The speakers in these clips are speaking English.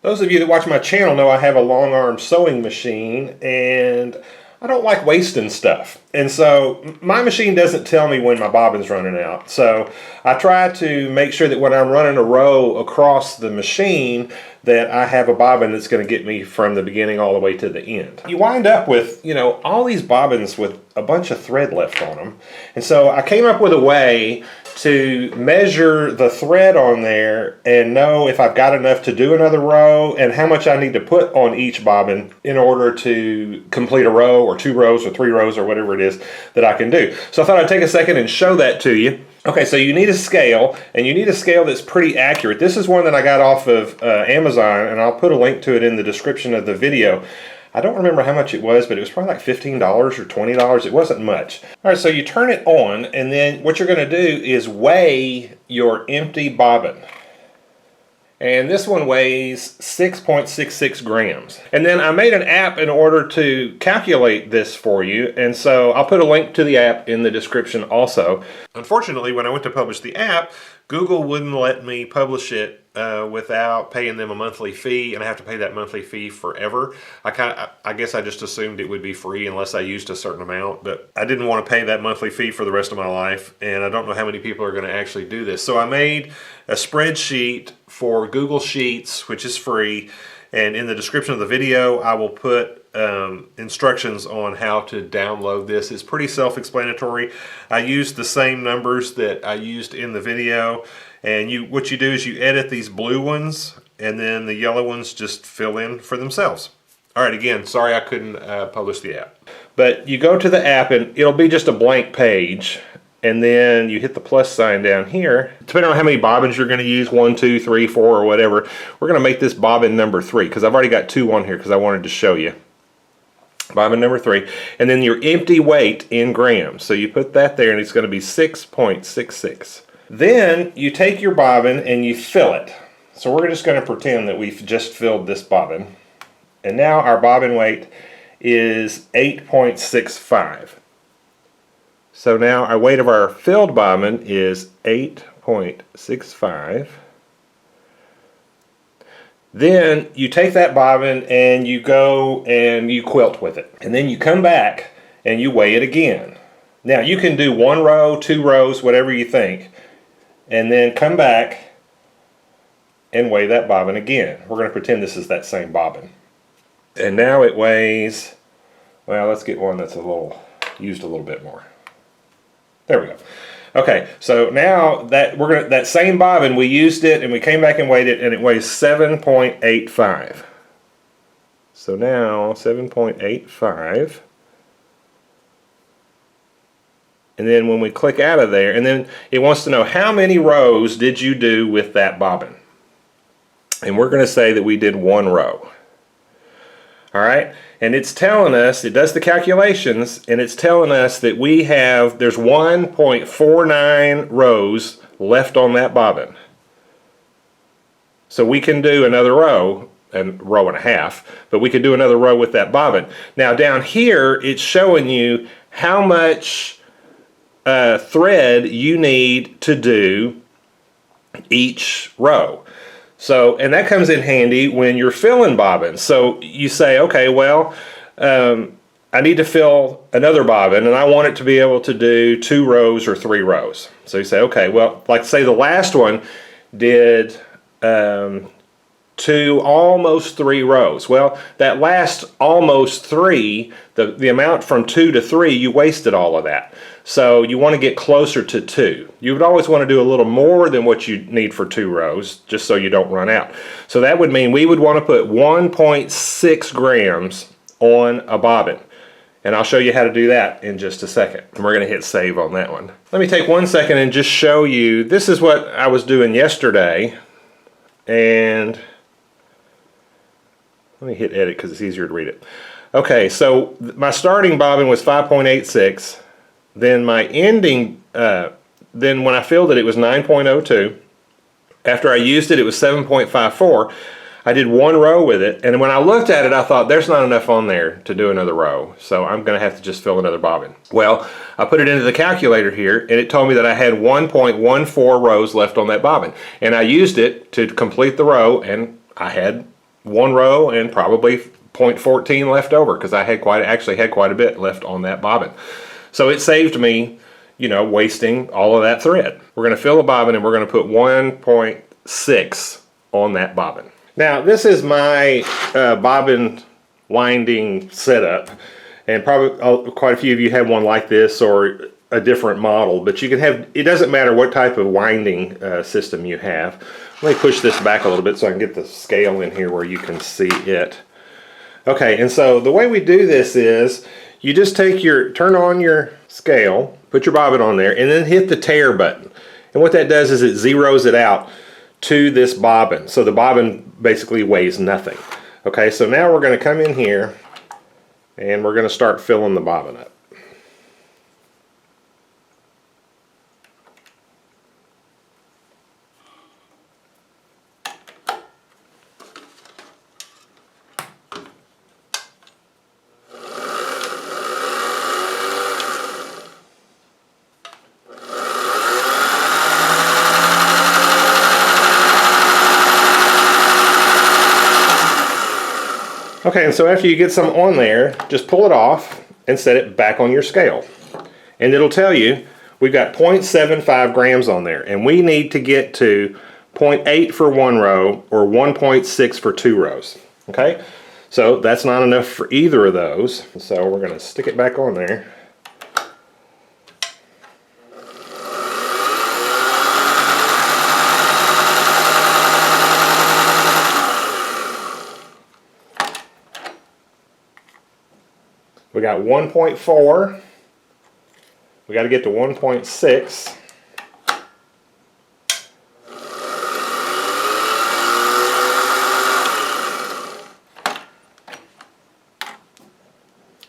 Those of you that watch my channel know I have a long arm sewing machine, and I don't like wasting stuff. And so my machine doesn't tell me when my bobbin's running out. So I try to make sure that when I'm running a row across the machine that I have a bobbin that's going to get me from the beginning all the way to the end. You wind up with, all these bobbins with a bunch of thread left on them. And so I came up with a way to measure the thread on there and know if I've got enough to do another row and how much I need to put on each bobbin in order to complete a row or 2 rows or 3 rows or whatever it is that I can do. So I thought I'd take a second and show that to you. Okay, so you need a scale, and you need a scale that's pretty accurate. This is one that I got off of Amazon, and I'll put a link to it in the description of the video. I don't remember how much it was, but it was probably like $15 or $20. It wasn't much. All right, so you turn it on, and then what you're going to do is weigh your empty bobbin. And this one weighs 6.66 grams. And then I made an app in order to calculate this for you, and so I'll put a link to the app in the description also. Unfortunately, when I went to publish the app, Google wouldn't let me publish it without paying them a monthly fee, and I have to pay that monthly fee forever. I guess I just assumed it would be free unless I used a certain amount, but I didn't want to pay that monthly fee for the rest of my life, and I don't know how many people are going to actually do this. So I made a spreadsheet for Google Sheets, which is free, and in the description of the video I will put instructions on how to download this. It's pretty self-explanatory. I used the same numbers that I used in the video, and what you do is you edit these blue ones, and then the yellow ones just fill in for themselves. All right, again, sorry I couldn't publish the app. But you go to the app, and it'll be just a blank page, and then you hit the plus sign down here. Depending on how many bobbins you're going to use, 1, 2, 3, 4, or whatever, we're going to make this bobbin number 3, because I've already got 2 on here because I wanted to show you. Bobbin number 3, and then your empty weight in grams. So you put that there, and it's going to be 6.66. Then you take your bobbin and you fill it. So we're just going to pretend that we've just filled this bobbin. And now our bobbin weight is 8.65. So now our weight of our filled bobbin is 8.65. Then you take that bobbin and you go and you quilt with it. And then you come back and you weigh it again. Now you can do 1 row, 2 rows, whatever you think. And then come back and weigh that bobbin again. We're going to pretend this is that same bobbin. And now it weighs, well, let's get one that's used a little bit more. There we go. Okay, so now that that same bobbin, we used it and we came back and weighed it, and it weighs 7.85. So now 7.85. And then when we click out of there, and then it wants to know how many rows did you do with that bobbin. And we're going to say that we did 1 row. Alright, and it's telling us, it does the calculations, and it's telling us that there's 1.49 rows left on that bobbin. So we can do another row, and row and a half, but we could do another row with that bobbin. Now down here, it's showing you how much thread you need to do each row. So, and that comes in handy when you're filling bobbins. So you say, okay, well, I need to fill another bobbin, and I want it to be able to do 2 rows or 3 rows. So you say, okay, well, like say the last one did 2, almost 3 rows. Well, that last almost 3, the amount from 2 to 3, you wasted all of that. So you want to get closer to 2. You would always want to do a little more than what you need for 2 rows, just so you don't run out. So that would mean we would want to put 1.6 grams on a bobbin. And I'll show you how to do that in just a second. And we're going to hit save on that one. Let me take 1 second and just show you, this is what I was doing yesterday. And let me hit edit because it's easier to read it. Okay, so my starting bobbin was 5.86. Then my ending, then when I filled it, it was 9.02. After I used it, it was 7.54. I did 1 row with it, and when I looked at it, I thought there's not enough on there to do another row, so I'm going to have to just fill another bobbin. Well, I put it into the calculator here, and it told me that I had 1.14 rows left on that bobbin, and I used it to complete the row, and I had one row and probably 0.14 left over, because I had actually had quite a bit left on that bobbin. So it saved me, you know, wasting all of that thread. We're going to fill the bobbin and we're going to put 1.6 on that bobbin. Now this is my bobbin winding setup, and probably quite a few of you have one like this or a different model, but you can have, it doesn't matter what type of winding system you have. Let me push this back a little bit so I can get the scale in here where you can see it. Okay, and so the way we do this is you just turn on your scale, put your bobbin on there, and then hit the tare button. And what that does is it zeroes it out to this bobbin. So the bobbin basically weighs nothing. Okay, so now we're going to come in here and we're going to start filling the bobbin up. Okay, and so after you get some on there, just pull it off and set it back on your scale. And it'll tell you we've got 0.75 grams on there, and we need to get to 0.8 for one row or 1.6 for two rows. Okay, so that's not enough for either of those, so we're going to stick it back on there. We got 1.4. We got to get to 1.6.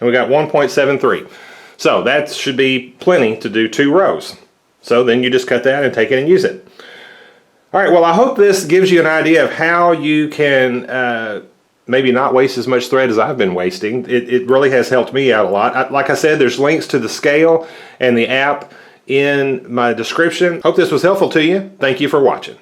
And we got 1.73. So that should be plenty to do two rows. So then you just cut that and take it and use it. All right, well, I hope this gives you an idea of how you can maybe not waste as much thread as I've been wasting. It really has helped me out a lot. Like I said, there's links to the scale and the app in my description. Hope this was helpful to you. Thank you for watching.